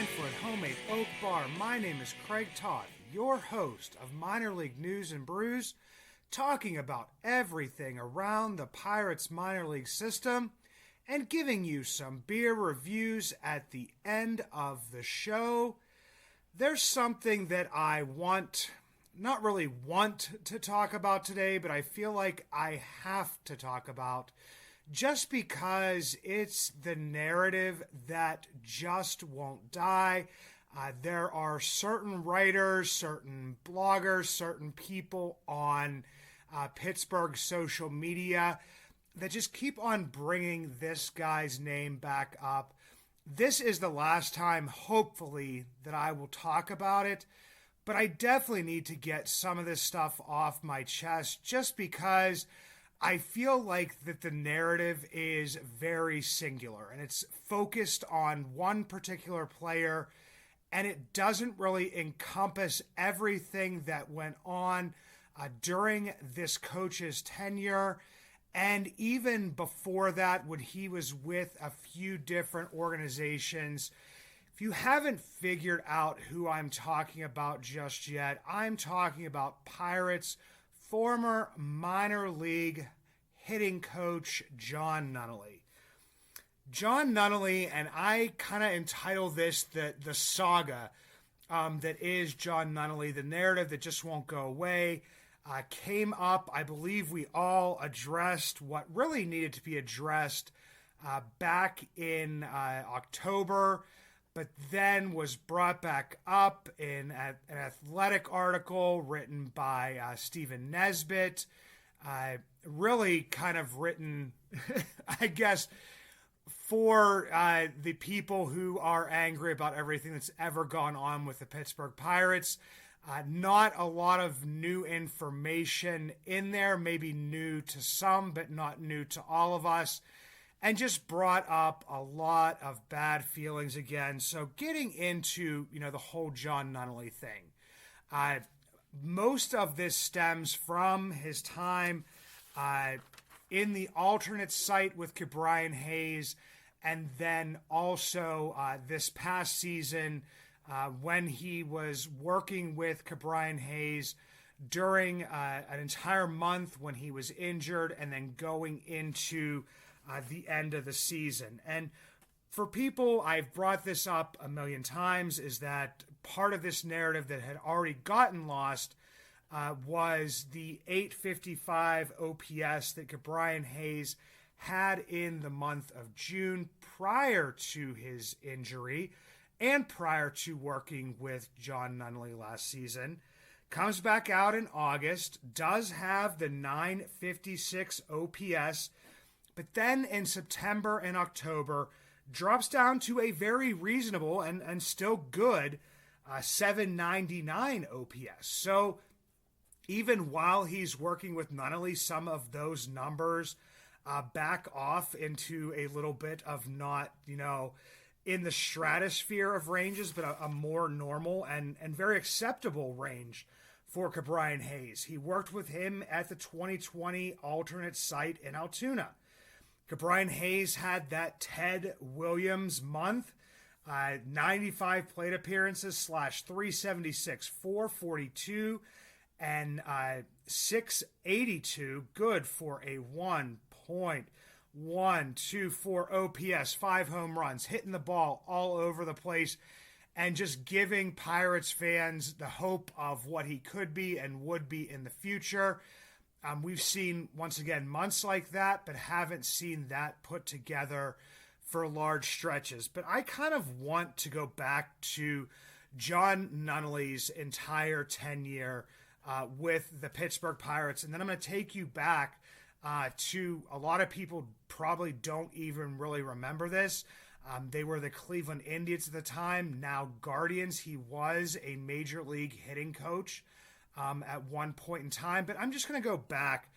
9-foot homemade oak bar. My name is Craig Todd, your host of Minor League News and Brews, talking about everything around the Pirates minor league system and giving you some beer reviews at the end of the show. There's something that I not really want to talk about today, but I feel like I have to talk about just because it's the narrative that just won't die. There are certain writers, certain bloggers, certain people on Pittsburgh social media that just keep on bringing this guy's name back up. This is the last time, hopefully, that I will talk about it, but I definitely need to get some of this stuff off my chest just because I feel like that the narrative is very singular and it's focused on one particular player, and it doesn't really encompass everything that went on during this coach's tenure. And even before that, when he was with a few different organizations. If you haven't figured out who I'm talking about just yet, I'm talking about Pirates former minor league hitting coach Jon Nunnally. Jon Nunnally, and I kind of entitle this the saga that is Jon Nunnally, the narrative that just won't go away. Came up, I believe we all addressed what really needed to be addressed back in October, but then was brought back up in an athletic article written by Stephen Nesbitt, really kind of written, I guess, for the people who are angry about everything that's ever gone on with the Pittsburgh Pirates. Not a lot of new information in there, maybe new to some, but not new to all of us, and just brought up a lot of bad feelings again. So getting into, the whole Jon Nunnally thing. Most of this stems from his time in the alternate site with Ke'Bryan Hayes, and then also this past season when he was working with Ke'Bryan Hayes during an entire month when he was injured, and then going into the end of the season. And for people, I've brought this up a million times, is that part of this narrative that had already gotten lost was the 855 OPS that Ke'Bryan Hayes had in the month of June prior to his injury and prior to working with Jon Nunnally last season. Comes back out in August, does have the 956 OPS, but then in September and October drops down to a very reasonable and still good 799 OPS. So even while he's working with Nunnally, some of those numbers back off into a little bit of not, in the stratosphere of ranges, but a more normal and very acceptable range for Ke'Bryan Hayes. He worked with him at the 2020 alternate site in Altoona. Ke'Bryan Hayes had that Ted Williams month, 95 plate appearances / 376, 442, and 682, good for a 1.124 OPS, 5 home runs, hitting the ball all over the place, and just giving Pirates fans the hope of what he could be and would be in the future. We've seen, once again, months like that, but haven't seen that put together for large stretches. But I kind of want to go back to Jon Nunnally's entire tenure with the Pittsburgh Pirates, and then I'm going to take you back to a lot of people probably don't even really remember this. They were the Cleveland Indians at the time, now Guardians. He was a major league hitting coach at one point in time. But I'm just going to go back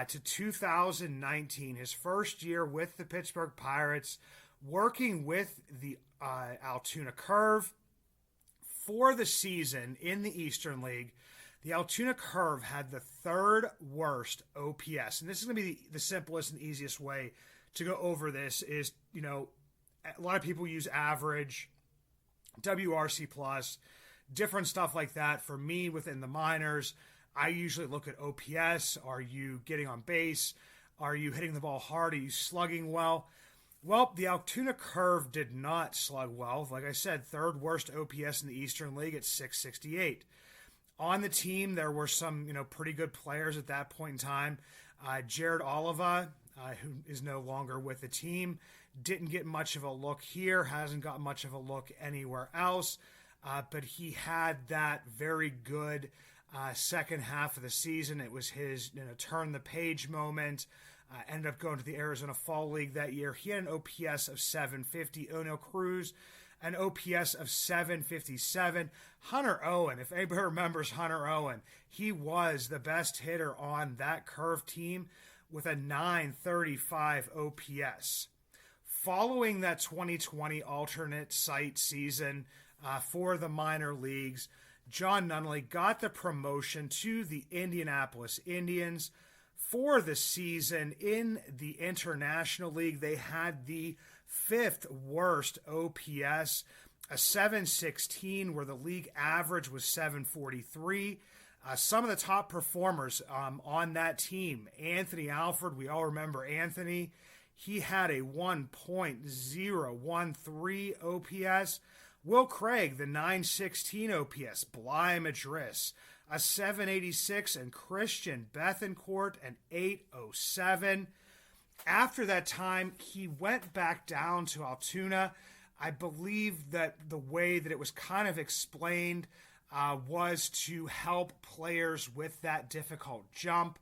to 2019, his first year with the Pittsburgh Pirates, working with the Altoona Curve for the season in the Eastern League. The Altoona Curve had the third worst OPS. And this is going to be the simplest and easiest way to go over this is, a lot of people use average WRC plus, different stuff like that. For me, within the minors, I usually look at OPS. Are you getting on base? Are you hitting the ball hard? Are you slugging well? Well, the Altoona Curve did not slug well. Like I said, third worst OPS in the Eastern League at 668. On the team, there were some, pretty good players at that point in time. Jared Oliva, who is no longer with the team, didn't get much of a look here, hasn't got much of a look anywhere else, but he had that very good second half of the season. It was his turn the page moment. Ended up going to the Arizona Fall League that year. He had an OPS of 750. O'Neill Cruz, an OPS of 757. Hunter Owen, if anybody remembers Hunter Owen, he was the best hitter on that Curve team with a 935 OPS. Following that 2020 alternate site season for the minor leagues, Jon Nunnally got the promotion to the Indianapolis Indians. For the season in the International League, they had the fifth worst OPS, a 716, where the league average was 743. Some of the top performers on that team, Anthony Alford, we all remember Anthony. He had a 1.013 OPS. Will Craig, the 916 OPS. Bly Madris, a 786, and Christian Bethencourt, an 807. After that time, he went back down to Altoona. I believe that the way that it was kind of explained was to help players with that difficult jump.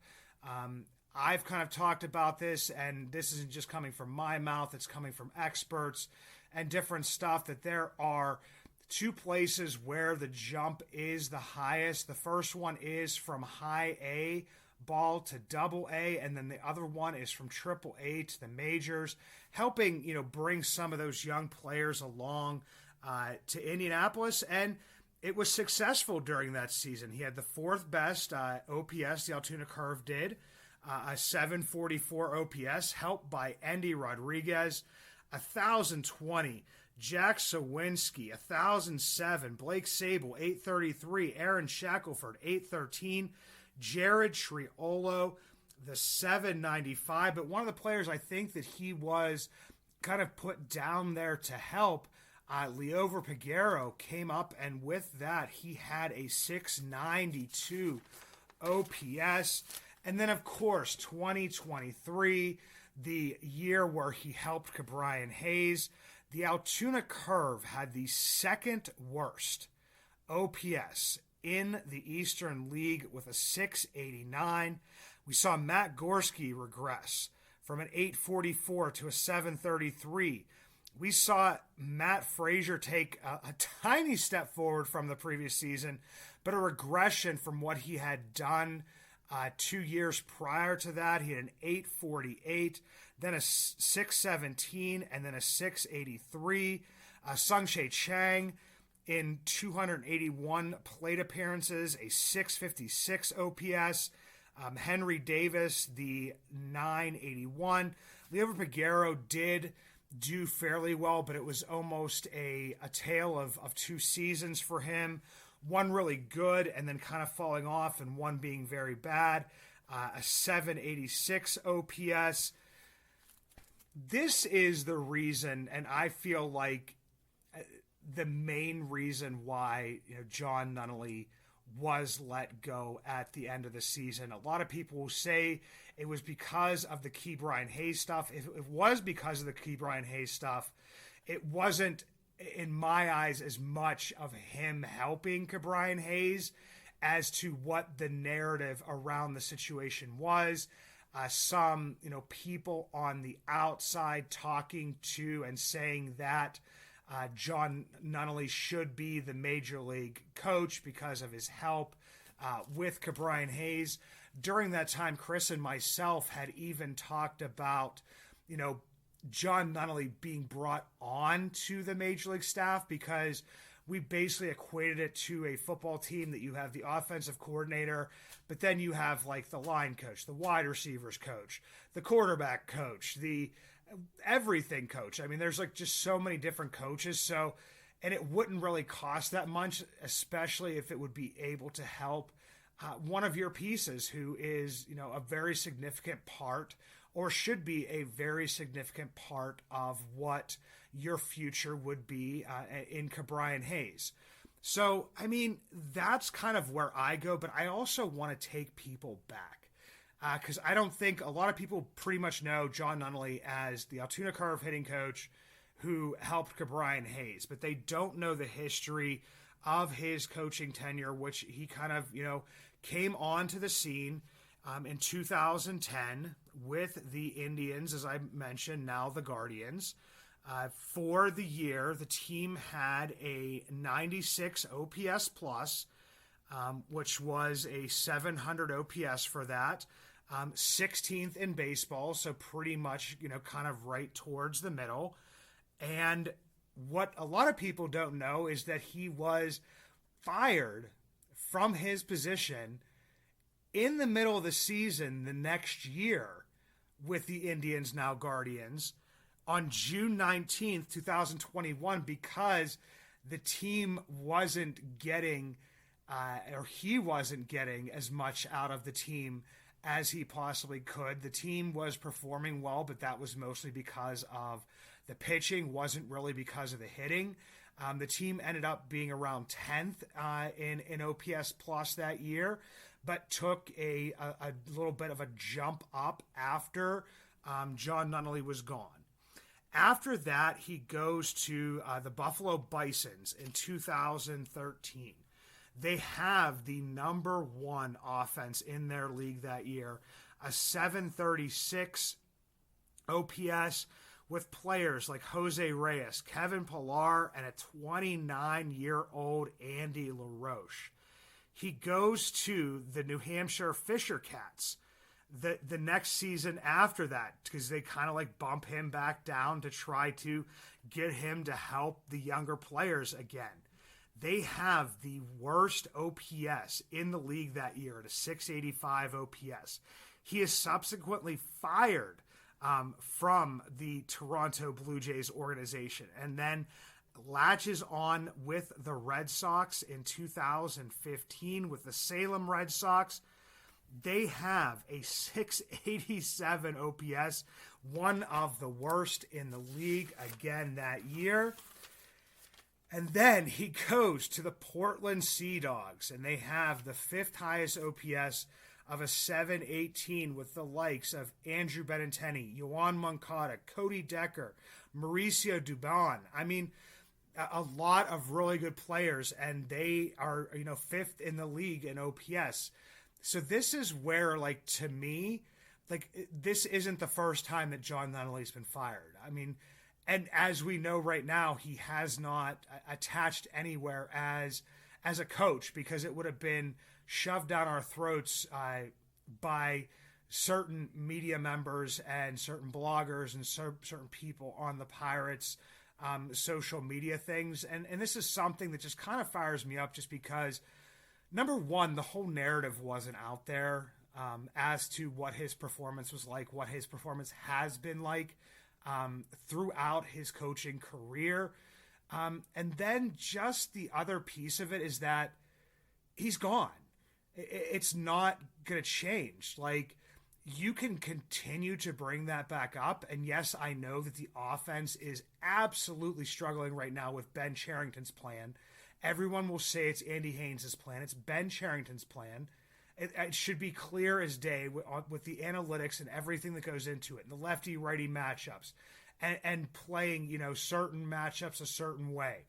I've kind of talked about this, and this isn't just coming from my mouth, it's coming from experts and different stuff, that there are two places where the jump is the highest. The first one is from high A ball to double A, and then the other one is from triple A to the majors, helping, bring some of those young players along to Indianapolis. And it was successful during that season. He had the fourth best OPS, the Altoona Curve did, a 744 OPS, helped by Endy Rodriguez, 1,020. Jack Sawinski, 1,007. Blake Sable, 833. Aaron Shackelford, 813. Jared Triolo, the 795. But one of the players I think that he was kind of put down there to help, Leover Peguero, came up, and with that, he had a 692 OPS. And then, of course, 2023, the year where he helped Ke'Bryan Hayes. The Altoona Curve had the second worst OPS in the Eastern League with a 689. We saw Matt Gorski regress from an 844 to a 733. We saw Matt Frazier take a tiny step forward from the previous season, but a regression from what he had done 2 years prior to that. He had an 848, then a 617, and then a 683. Sung-Shae Chang in 281 plate appearances, a 656 OPS. Henry Davis, the 981. Leover Peguero did do fairly well, but it was almost a tale of two seasons for him. One really good and then kind of falling off, and one being very bad. A 786 OPS. This is the reason, and I feel like the main reason why Jon Nunnally was let go at the end of the season. A lot of people will say it was because of the Ke'Bryan Hayes stuff. If it was because of the Ke'Bryan Hayes stuff, it wasn't, in my eyes, as much of him helping Ke'Bryan Hayes as to what the narrative around the situation was. Some, people on the outside talking to and saying that Jon Nunnally should be the major league coach because of his help with Ke'Bryan Hayes. During that time, Chris and myself had even talked about, Jon Nunnally being brought on to the major league staff, because we basically equated it to a football team that you have the offensive coordinator, but then you have like the line coach, the wide receivers coach, the quarterback coach, the everything coach. I mean, there's like just so many different coaches. So and it wouldn't really cost that much, especially if it would be able to help one of your pieces who is, a very significant part, or should be a very significant part of what your future would be in Ke'Bryan Hayes. So, that's kind of where I go, but I also want to take people back because I don't think a lot of people pretty much know Jon Nunnally as the Altoona Curve hitting coach who helped Ke'Bryan Hayes, but they don't know the history of his coaching tenure, which he kind of, came onto the scene in 2010 with the Indians, as I mentioned, now the Guardians. For the year, the team had a 96 OPS plus, which was a 700 OPS for that. 16th in baseball, so pretty much, kind of right towards the middle. And what a lot of people don't know is that he was fired from his position in the middle of the season the next year with the Indians, now Guardians, on June 19th, 2021, because the team wasn't getting, or he wasn't getting as much out of the team as he possibly could. The team was performing well, but that was mostly because of the pitching, wasn't really because of the hitting. The team ended up being around 10th in OPS plus that year, but took a little bit of a jump up after Jon Nunnally was gone. After that, he goes to the Buffalo Bisons in 2013. They have the number one offense in their league that year, a 736 OPS, with players like Jose Reyes, Kevin Pillar, and a 29-year-old Andy LaRoche. He goes to the New Hampshire Fisher Cats the next season after that, because they kind of like bump him back down to try to get him to help the younger players again. They have the worst OPS in the league that year at a 685 OPS. He is subsequently fired from the Toronto Blue Jays organization, and then latches on with the Red Sox in 2015 with the Salem Red Sox. They have a 687 OPS, one of the worst in the league again that year. And then he goes to the Portland Sea Dogs, and they have the fifth highest OPS of a 718 with the likes of Andrew Benintendi, Yoan Moncada, Cody Decker, Mauricio Dubon. A lot of really good players, and they are, fifth in the league in OPS. So this is where, to me, this isn't the first time that Jon Nunnally's been fired. And as we know right now, he has not attached anywhere as a coach, because it would have been shoved down our throats by certain media members and certain bloggers and certain people on the Pirates social media things. And this is something that just kind of fires me up, just because, number one, the whole narrative wasn't out there as to what his performance was like, what his performance has been like throughout his coaching career. And then just the other piece of it is that he's gone. It's not going to change. You can continue to bring that back up. And yes, I know that the offense is absolutely struggling right now with Ben Cherington's plan. Everyone will say it's Andy Haynes' plan. It's Ben Cherington's plan. It should be clear as day with the analytics and everything that goes into it, and the lefty-righty matchups, and playing, certain matchups a certain way.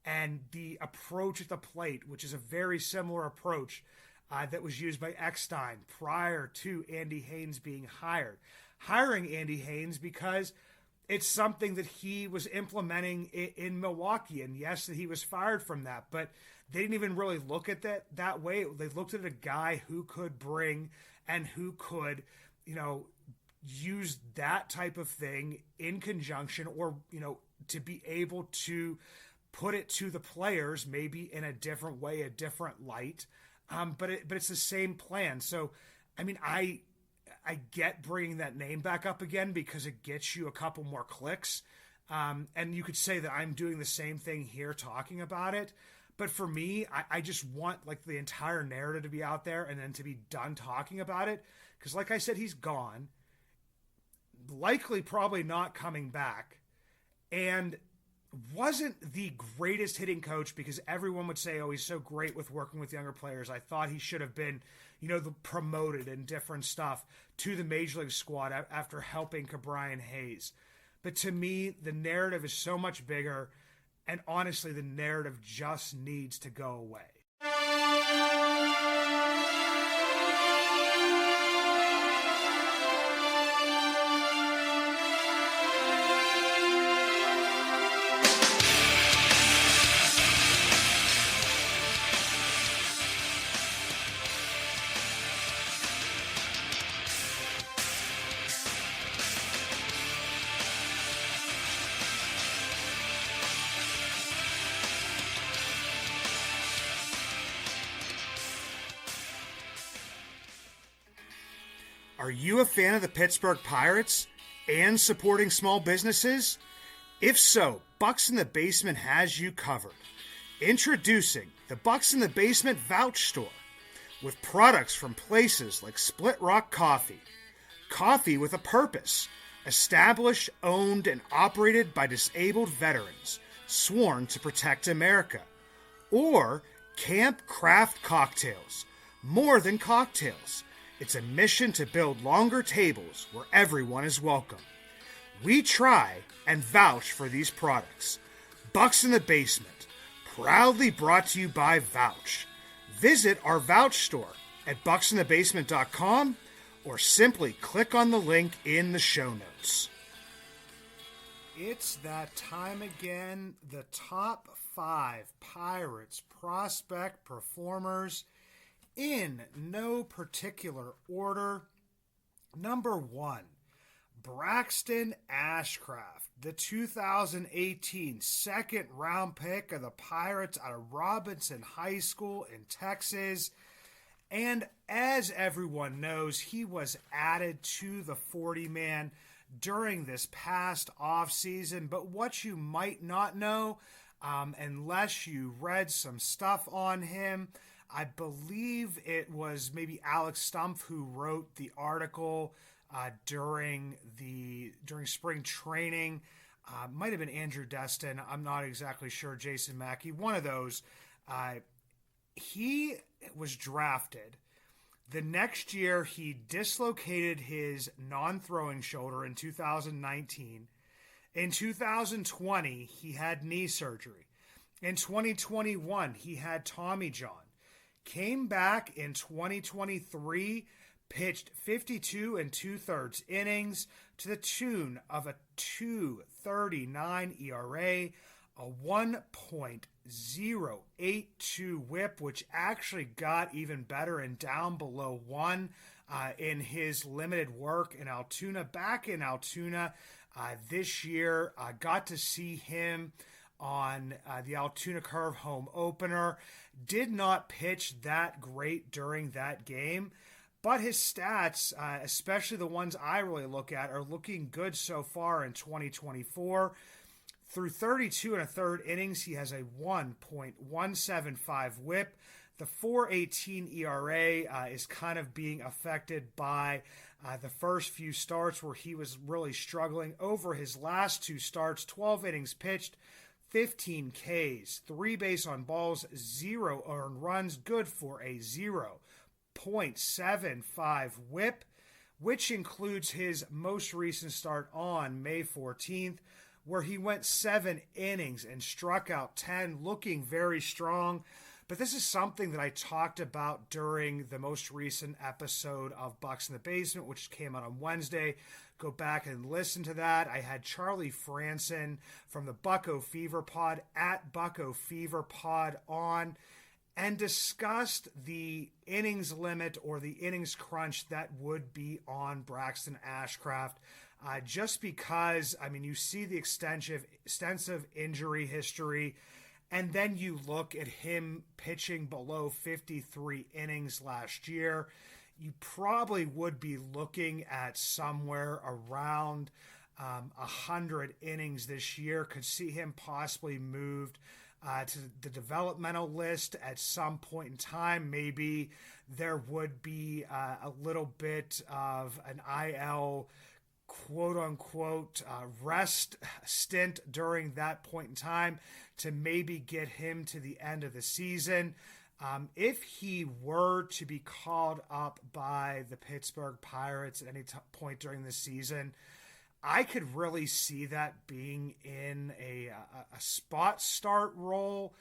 And the approach at the plate, which is a very similar approach that was used by Eckstein prior to Andy Haynes being hired. Hiring Andy Haynes because it's something that he was implementing in Milwaukee. And yes, that he was fired from that, but they didn't even really look at that way. They looked at a guy who could bring and who could, use that type of thing in conjunction, or, to be able to put it to the players, maybe in a different way, a different light. But it's the same plan. So, I get bringing that name back up again because it gets you a couple more clicks. And you could say that I'm doing the same thing here talking about it. But for me, I just want like the entire narrative to be out there and then to be done talking about it. Because like I said, he's gone. Likely probably not coming back. And wasn't the greatest hitting coach because everyone would say, oh, he's so great with working with younger players. I thought he should have been, promoted and different stuff to the Major League squad after helping Brian Hayes. But to me, the narrative is so much bigger. And honestly, the narrative just needs to go away. Are you a fan of the Pittsburgh Pirates and supporting small businesses? If so, Bucs in the Basement has you covered. Introducing the Bucs in the Basement Vouch Store with products from places like Split Rock Coffee, coffee with a purpose, established, owned, and operated by disabled veterans, sworn to protect America, or Camp Craft Cocktails, more than cocktails. It's a mission to build longer tables where everyone is welcome. We try and vouch for these products. Bucs in the Basement, proudly brought to you by VOUCH. Visit our Vouch store at bucsinthebasement.com or simply click on the link in the show notes. It's that time again. The top 5 Pirates prospect performers in no particular order. Number 1, Braxton Ashcraft, the 2018 second round pick of the Pirates out of Robinson High School in Texas. And as everyone knows, he was added to the 40-man during this past offseason. But what you might not know, unless you read some stuff on him, I believe it was maybe Alex Stumpf who wrote the article during spring training. Might have been Andrew Destin. I'm not exactly sure. Jason Mackey, one of those. He was drafted. The next year, he dislocated his non-throwing shoulder in 2019. In 2020, he had knee surgery. In 2021, he had Tommy John. Came back in 2023, pitched 52 2/3 innings to the tune of a 2.39 ERA, a 1.082 whip, which actually got even better and down below 1 in his limited work in Altoona. Back in Altoona this year, got to see him on the Altoona Curve home opener. Did not pitch that great during that game, but his stats, especially the ones I really look at, are looking good so far in 2024. Through 32 1/3 innings, he has a 1.175 whip. The 4.18 ERA is kind of being affected by the first few starts where he was really struggling. Over his last 2 starts, 12 innings pitched, 15 Ks, 3 base on balls, 0 earned runs, good for a 0.75 whip, which includes his most recent start on May 14th, where he went 7 innings and struck out 10, looking very strong. But this is something that I talked about during the most recent episode of Bucs in the Basement, which came out on Wednesday. Go back and listen to that. I had Charlie Franson from the Bucko Fever Pod at Bucko Fever Pod on and discussed the innings limit or the innings crunch that would be on Braxton Ashcraft. Just because, you see the extensive injury history, and then you look at him pitching below 53 innings last year, you probably would be looking at somewhere around 100 innings this year. Could see him possibly moved to the developmental list at some point in time. Maybe there would be a little bit of an IL quote-unquote rest stint during that point in time to maybe get him to the end of the season. If he were to be called up by the Pittsburgh Pirates at any point during the season, I could really see that being in a spot start role,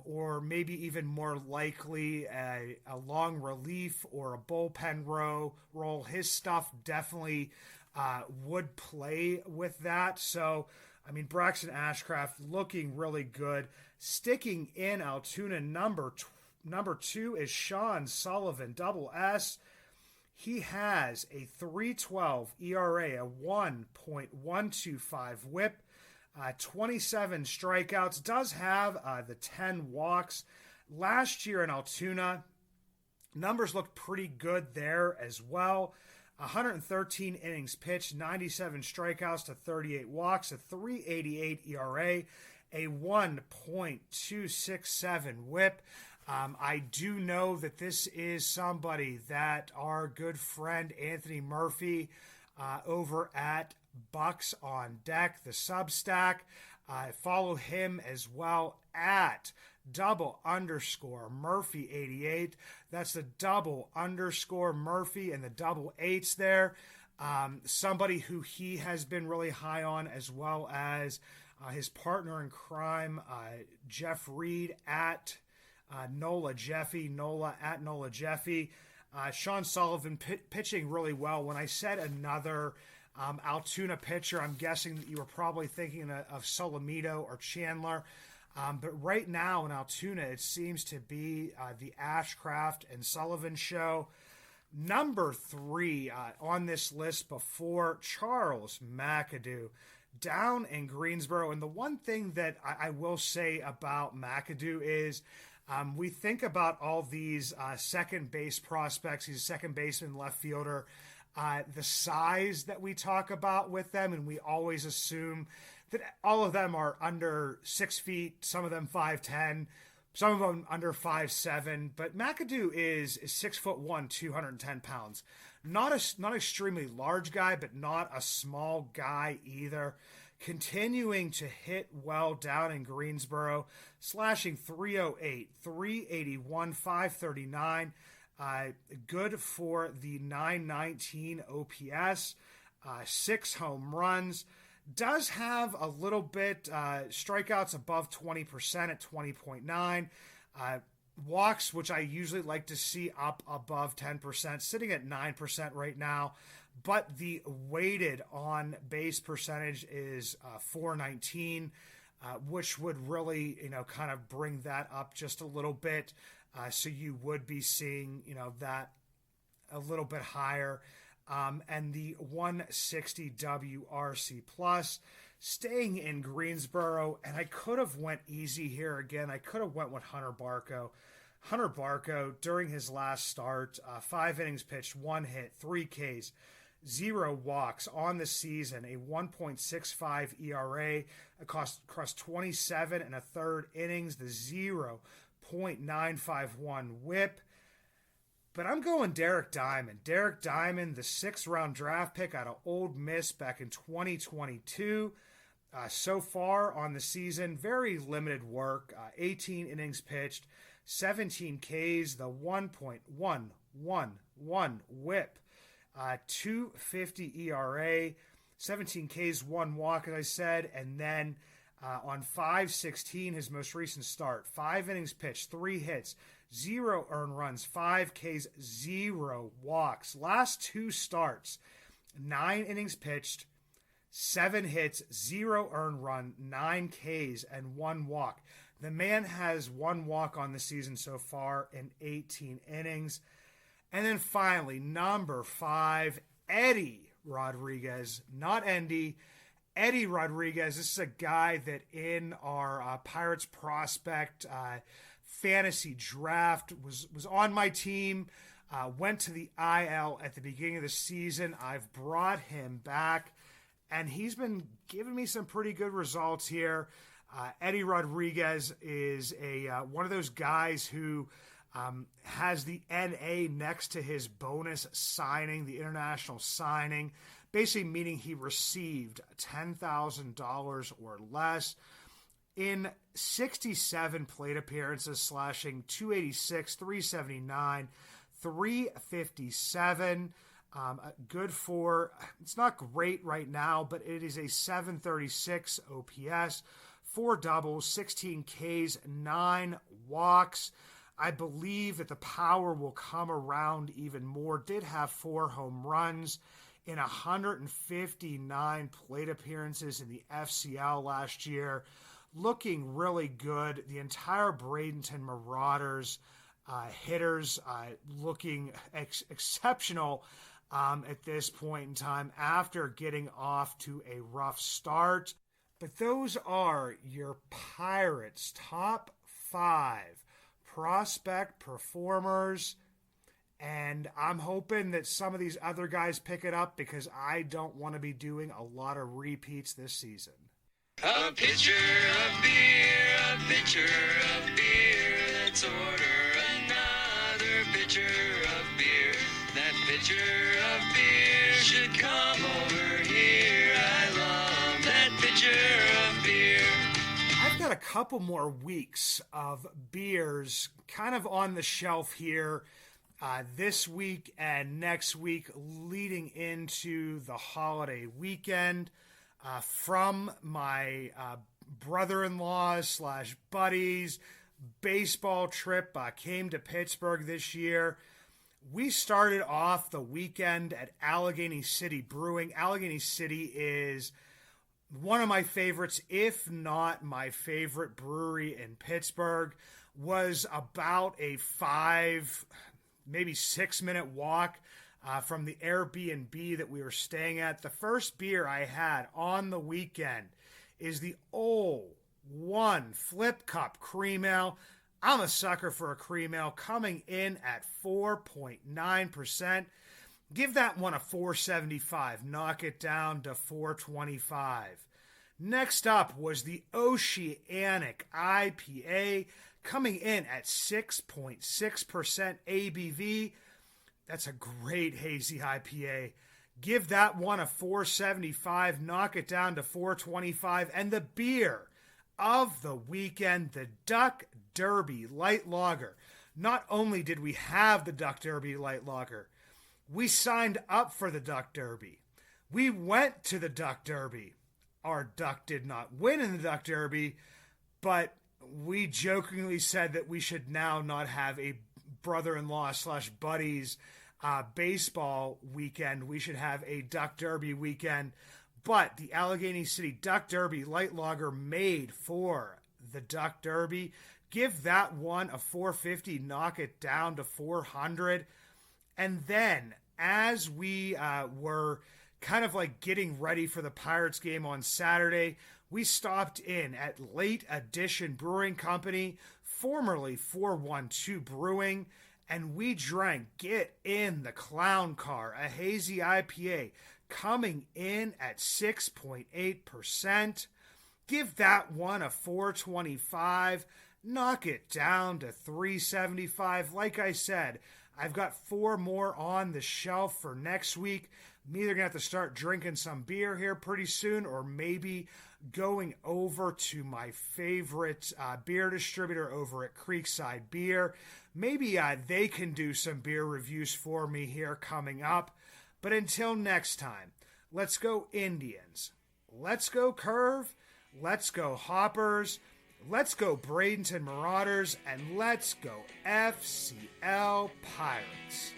or maybe even more likely a long relief or a bullpen role. His stuff definitely would play with that. So, I mean, Braxton Ashcraft looking really good. Sticking in Altoona, number 2 is Sean Sullivan, double S. He has a 3.12 ERA, a 1.125 whip, 27 strikeouts, does have the 10 walks. Last year in Altoona, numbers looked pretty good there as well. 113 innings pitched, 97 strikeouts to 38 walks, a 3.88 ERA, a 1.267 whip. I do know that this is somebody that our good friend Anthony Murphy over at Bucs on Deck, the Substack, follow him as well at _Murphy88. That's the _Murphy and the double eights there. Somebody who he has been really high on, as well as his partner in crime, Jeff Reed at Nola Jeffy, Nola at Nola Jeffy. Sean Sullivan pitching really well. When I said another Altoona pitcher, I'm guessing that you were probably thinking of Solomito or Chandler. But right now in Altoona, it seems to be the Ashcraft and Sullivan show. Number 3 on this list before Charles McAdoo, down in Greensboro. And the one thing that I will say about McAdoo is we think about all these second base prospects. He's a second baseman, left fielder. The size that we talk about with them, and we always assume that all of them are under 6 feet, some of them 5'10", some of them under 5'7", but McAdoo is 6'1", 210 pounds. Not extremely large guy, but not a small guy either. Continuing to hit well down in Greensboro, slashing 308, 381, 539. Good for the 919 OPS, 6 home runs. Does have a little bit strikeouts above 20% at 20.9. Walks, which I usually like to see up above 10%, sitting at 9% right now. But the weighted on base percentage is 419, which would really, kind of bring that up just a little bit. So you would be seeing, that a little bit higher. And the 160 WRC plus, staying in Greensboro. And I could have went easy here again. I could have went with Hunter Barco. Hunter Barco, during his last start, 5 innings pitched, 1 hit, 3 Ks, 0 walks on the season, a 1.65 ERA across 27 and a third innings, the 0.951 whip. But I'm going Derek Diamond. Derek Diamond, the 6th-round draft pick out of Ole Miss back in 2022. So far on the season, very limited work. 18 innings pitched, 17 Ks, the 1.111 whip, 250 ERA, 17 Ks, 1 walk, as I said, and then on 5/16, his most recent start, 5 innings pitched, 3 hits, 0 earned runs, 5 Ks, 0 walks. Last 2 starts, 9 innings pitched, 7 hits, 0 earned run, 9 Ks, and 1 walk. The man has 1 walk on the season so far in 18 innings. And then finally, number 5, Eddie Rodriguez, not Endy. Eddie Rodriguez, this is a guy that in our Pirates prospect fantasy draft was on my team, went to the IL at the beginning of the season. I've brought him back, and he's been giving me some pretty good results here. Eddie Rodriguez is one of those guys who has the NA next to his bonus signing, the international signing, basically meaning he received $10,000 or less in 67 plate appearances, slashing 286, 379, 357. Good for, it's not great right now, but it is a 736 OPS, 4 doubles, 16 Ks, 9 walks. I believe that the power will come around even more. Did have 4 home runs in 159 plate appearances in the FCL last year. Looking really good. The entire Bradenton Marauders hitters looking exceptional at this point in time after getting off to a rough start. But those are your Pirates' top 5 prospect performers. And I'm hoping that some of these other guys pick it up because I don't want to be doing a lot of repeats this season. A pitcher of beer, a pitcher of beer, let's order another pitcher of beer. That pitcher of beer should come over here. I love that pitcher of beer. I've got a couple more weeks of beers kind of on the shelf here this week and next week leading into the holiday weekend. From my brother-in-law / buddies baseball trip, came to Pittsburgh this year. We started off the weekend at Allegheny City Brewing. Allegheny City is one of my favorites, if not my favorite brewery in Pittsburgh. Was about a 5, maybe 6-minute walk from the Airbnb that we were staying at. The first beer I had on the weekend is the Old One Flip Cup Cream Ale. I'm a sucker for a cream ale, coming in at 4.9%. Give that one a 475. Knock it down to 425. Next up was the Oceanic IPA, coming in at 6.6% ABV. That's a great hazy IPA. Give that one a 475. Knock it down to 425. And the beer of the weekend, the Duck Derby Light Lager. Not only did we have the Duck Derby Light Lager, we signed up for the Duck Derby. We went to the Duck Derby. Our duck did not win in the Duck Derby, but we jokingly said that we should now not have a brother-in-law / buddies baseball weekend. We should have a Duck Derby weekend. But the Allegheny City Duck Derby Light Lager made for the Duck Derby. Give that one a 450, knock it down to 400. And then as we were kind of like getting ready for the Pirates game on Saturday, we stopped in at Late Edition Brewing Company, formerly 412 Brewing, and we drank Get in the Clown Car, a hazy IPA, coming in at 6.8%. Give that one a 425. Knock it down to 375. Like I said, I've got 4 more on the shelf for next week. I'm either going to have to start drinking some beer here pretty soon, or maybe going over to my favorite beer distributor over at Creekside Beer. Maybe they can do some beer reviews for me here coming up. But until next time, let's go Indians. Let's go Curve. Let's go Hoppers. Let's go Bradenton Marauders. And let's go FCL Pirates.